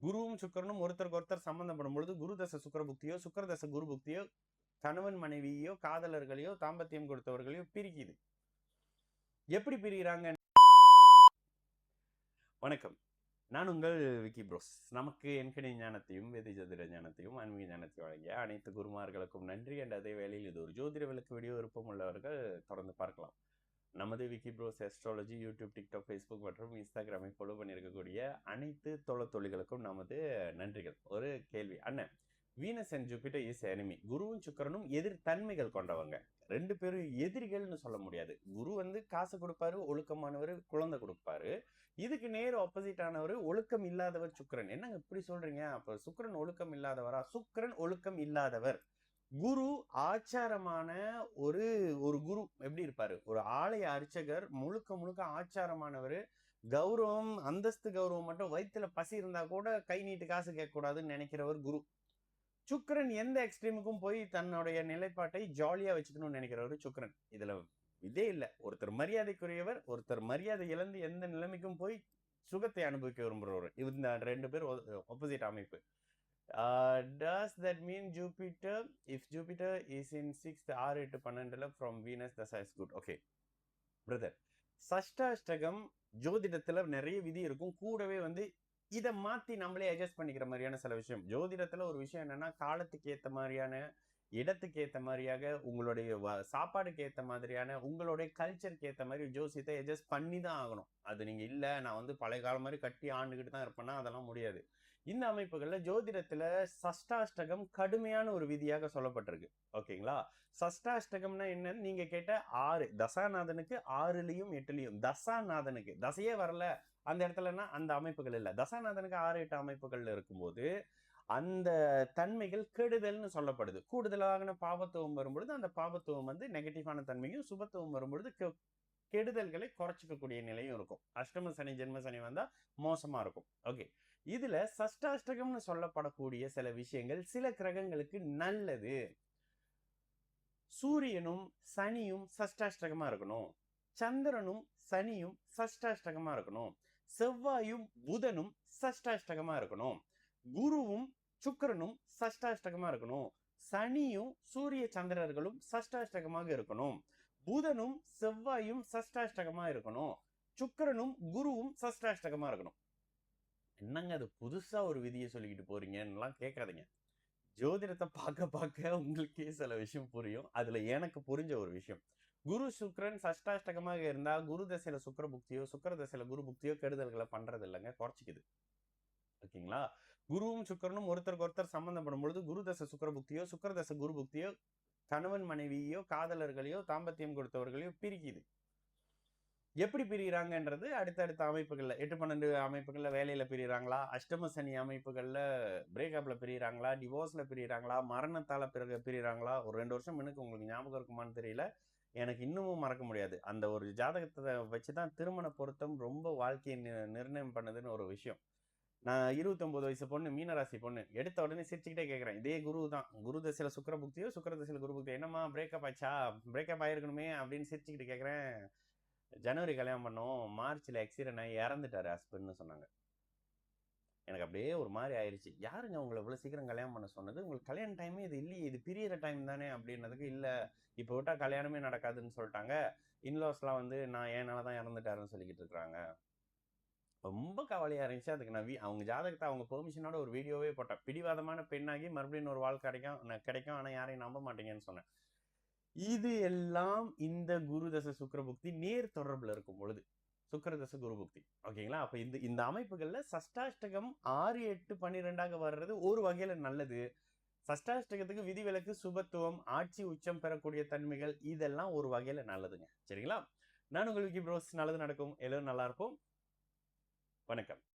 குருவும் சுக்கிரனும் ஒருத்தருக்கு ஒருத்தர் சம்பந்தப்படும் பொழுது குரு தசை சுக்கிர புக்தியோ சுக்கிர தசை குரு புக்தியோ கணவன் மனைவியோ காதலர்களையோ தாம்பத்தியம் கொடுத்தவர்களையோ பிரிக்குது. எப்படி பிரிகிறாங்க? வணக்கம், நான் உங்கள் விக்கி ப்ரோஸ். நமக்கு என்கணி ஞானத்தையும் வேதி ஜோதிட ஞானத்தையும் ஆன்மீக ஞானத்தையும் வழங்கிய அனைத்து குருமார்களுக்கும் நன்றி. என்ற அதே வேளையில் இது ஒரு ஜோதிட விளக்கு வீடியோ விருப்பம் உள்ளவர்கள் தொடர்ந்து பார்க்கலாம். நமது Vicky bros astrology YouTube, TikTok, Facebook மற்றும் இன்ஸ்டாகிராமை ஃபாலோ பண்ணியிருக்கக்கூடிய அனைத்து தொழில்களுக்கும் நமது நன்றிகள். ஒரு கேள்வி, அண்ணன், Venus and Jupiter is enemy. குருவும் சுக்கிரனும் எதிர் தன்மைகள் கொண்டவங்க. ரெண்டு பேரும் எதிரிகள்னு சொல்ல முடியாது. குரு காசு கொடுப்பாரு, ஒழுக்கமானவர், குழந்தை கொடுப்பாரு. இதுக்கு நேர் ஆப்போசிட் ஆனவர் ஒழுக்கம் இல்லாதவர் சுக்கிரன். என்னங்க இப்படி சொல்றீங்க? அப்ப சுக்கிரன் ஒழுக்கம் இல்லாதவரா? சுக்கிரன் ஒழுக்கம் இல்லாதவர். குரு ஆச்சாரமான ஒரு ஒரு குரு எப்படி இருப்பாரு? ஒரு ஆலய அர்ச்சகர், முழுக்க முழுக்க ஆச்சாரமானவர். கௌரவம், அந்தஸ்து, கௌரவம் மட்டும், வயிற்றுல பசி இருந்தா கூட கை நீட்டு காசு கேட்க கூடாதுன்னு நினைக்கிறவர் குரு. சுக்கிரன் எந்த எக்ஸ்ட்ரீமுக்கும் போய் தன்னுடைய நிலைப்பாட்டை ஜாலியா வச்சுக்கணும்னு நினைக்கிறவர் சுக்கிரன். இதுல இதே இல்ல. ஒருத்தர் மரியாதைக்குரியவர், ஒருத்தர் மரியாதை இழந்து எந்த நிலைமைக்கும் போய் சுகத்தை அனுபவிக்க விரும்புறவர். இந்த ரெண்டு பேர் ஆப்போசிட் அமைப்பு. Does that mean Jupiter, if Jupiter is in 6th 6 8 12 from Venus, the is good? Okay brother, சஷ்டாஷ்டகம் ஜோதிடத்துல நிறைய விதி இருக்கும். கூடவே இதை மாத்தி நம்மளே அட்ஜஸ்ட் பண்ணிக்கிற மாதிரியான சில விஷயம். ஜோதிடத்துல ஒரு விஷயம் என்னன்னா, காலத்துக்கு ஏற்ற மாதிரியான, இடத்துக்கு ஏற்ற மாதிரியாக, உங்களுடைய சாப்பாடுக்கு ஏற்ற மாதிரியான, உங்களுடைய கல்ச்சருக்கு ஏற்ற மாதிரி ஜோசியத்தை அட்ஜஸ்ட் பண்ணி தான் ஆகணும். அது நீங்க இல்ல நான் பழைய காலம் மாதிரி கட்டி ஆண்டுகிட்டு தான் இருப்பேன்னா அதெல்லாம் முடியாது. இந்த அமைப்புகள்ல ஜோதிடத்துல சஷ்டாஷ்டகம் கடுமையான ஒரு விதியாக சொல்லப்பட்டிருக்கு. ஓகேங்களா? சஷ்டாஷ்டகம்னா என்னன்னு நீங்க கேட்ட 6 தசாநாதனுக்கு 6லயும் 8லயும், தசாநாதனுக்கு தசையே வரல அந்த இடத்துலன்னா அந்த அமைப்புகள் இல்லை. தசாநாதனுக்கு 6 8 அமைப்புகள்ல இருக்கும்போது அந்த தன்மைகள் கெடுதல்னு சொல்லப்படுது. கூடுதலான பாவத்துவம் வரும்பொழுது அந்த பாவத்துவம் நெகட்டிவான தன்மையும், சுபத்துவம் வரும்பொழுது கெடுதல்களை குறைச்சிக்கக்கூடிய நிலையும் இருக்கும். அஷ்டம சனி ஜென்ம சனி வந்தா மோசமா இருக்கும். ஓகே, இதுல சஷ்டாஷ்டகம்னு சொல்லப்படக்கூடிய சில விஷயங்கள் சில கிரகங்களுக்கு நல்லது. சூரியனும் சனியும் சஷ்டாஷ்டகமா இருக்கணும். சந்திரனும் சனியும் சஷ்டாஷ்டகமா இருக்கணும். செவ்வாயும் புதனும் சஷ்டாஷ்டகமா இருக்கணும். குருவும் சுக்கிரனும் சஷ்டாஷ்டகமா இருக்கணும். சனியும் சூரிய சந்திரர்களும் சஷ்டாஷ்டகமாக இருக்கணும். புதனும் செவ்வாயும் சஷ்டாஷ்டகமா இருக்கணும். சுக்கிரனும் குருவும் சஷ்டாஷ்டகமா இருக்கணும். என்னங்க அது புதுசா ஒரு விதியை சொல்லிக்கிட்டு போறீங்கன்னு கேட்காதீங்க. ஜோதிடத்தை பார்க்க உங்களுக்கே சில விஷயம் புரியும். அதுல எனக்கு புரிஞ்ச ஒரு விஷயம், குரு சுக்கிரன் சஷ்டாஷ்டகமாக இருந்தா குரு தசையில சுக்கிர புக்தியோ சுக்கிர தசையில குரு புக்தியோ கெடுதல்களை பண்றது இல்லைங்க, குறைச்சிக்குது. ஓகேங்களா? குருவும் சுக்கிரனும் ஒருத்தருக்கு ஒருத்தர் சம்பந்தப்படும் பொழுது குரு தசை சுக்கிர புக்தியோ சுக்கிர தசை குரு புக்தியோ கணவன் மனைவியோ காதலர்களையோ தாம்பத்தியம் கொடுத்தவர்களையோ பிரிக்குது. எப்படி பிரிகிறாங்கன்றது அடுத்தடுத்த அமைப்புகள்ல 8 12 அமைப்புகள்ல வேலையில பிரிகிறாங்களா, அஷ்டம சனி அமைப்புகள்ல பிரேக்கப்ல பிரிகிறாங்களா, டிவோர்ஸ்ல பிரிகிறாங்களா, மரணத்தால பிரிகிறாங்களா, ஒரு 2 வருஷம் முன்னுக்கு உங்களுக்கு ஞாபகம் இருக்குமான்னு தெரியல, எனக்கு இன்னமும் மறக்க முடியாது. அந்த ஒரு ஜாதகத்தை வச்சுதான் திருமண பொருத்தம் ரொம்ப வாழ்க்கையை நிர்ணயம் பண்ணதுன்னு ஒரு விஷயம். நான் 29 வயசு பொண்ணு, மீனராசி பொண்ணு, எடுத்த உடனே சிரிச்சுக்கிட்டே கேட்கறேன், இதே குரு தான், குரு தசையில சுக்கிர புக்தியோ சுக்கிர தசையில குரு புக்தியோ, என்னம்மா பிரேக்கப் ஆச்சா, பிரேக்கப் ஆயிருக்கணுமே அப்படின்னு சிரிச்சுக்கிட்டு கேட்கறேன். ஜனவரி கல்யாணம் பண்ணோம், மார்ச்ல ஆக்சிடென்ட் ஆகி இறந்துட்டாரு ஹஸ்பண்ட்னு சொன்னாங்க. எனக்கு அப்படியே ஒரு மாதிரி ஆயிடுச்சு. யாருங்க உங்களை இவ்வளவு சீக்கிரம் கல்யாணம் பண்ண சொன்னது? உங்களுக்கு கல்யாண டைமே இது இல்லையே, இது பிரியற டைம் தானே அப்படின்னதுக்கு, இல்ல இப்ப விட்டா கல்யாணமே நடக்காதுன்னு சொல்லிட்டாங்க. இன்லாஸ்லாம் நான் ஏனாலதான் இறந்துட்டாருன்னு சொல்லிக்கிட்டு இருக்கிறாங்க. ரொம்ப கவலையா இருந்துச்சு. அதுக்கு நான் அவங்க ஜாதகத்தை அவங்க பெர்மிஷனோட ஒரு வீடியோவே போட்டேன். பிடிவாதமான பெண்ணாகி மறுபடியும் ஒரு வாழ்க்கை கிடைக்கும், ஆனா யாரையும் நம்ப மாட்டீங்கன்னு சொன்னேன். இது எல்லாம் இந்த குரு தசை சுக்கிர புக்தி நேர் தொடர்புல இருக்கும் பொழுது, சுக்கிர தசை குரு புக்தி. ஓகேங்களா? அப்ப இந்த அமைப்புகள்ல சஷ்டாஷ்டகம் 6 8 12 வர்றது ஒரு வகையில நல்லது. சஷ்டாஷ்டகத்துக்கு விதிவிலக்கு, சுபத்துவம், ஆட்சி உச்சம் பெறக்கூடிய தன்மைகள், இதெல்லாம் ஒரு வகையில நல்லதுங்க. சரிங்களா? நான் உங்கள் விக்கி ப்ரோஸ். நல்லது நடக்கும், எல்லாரும் நல்லா இருப்போம். வணக்கம்.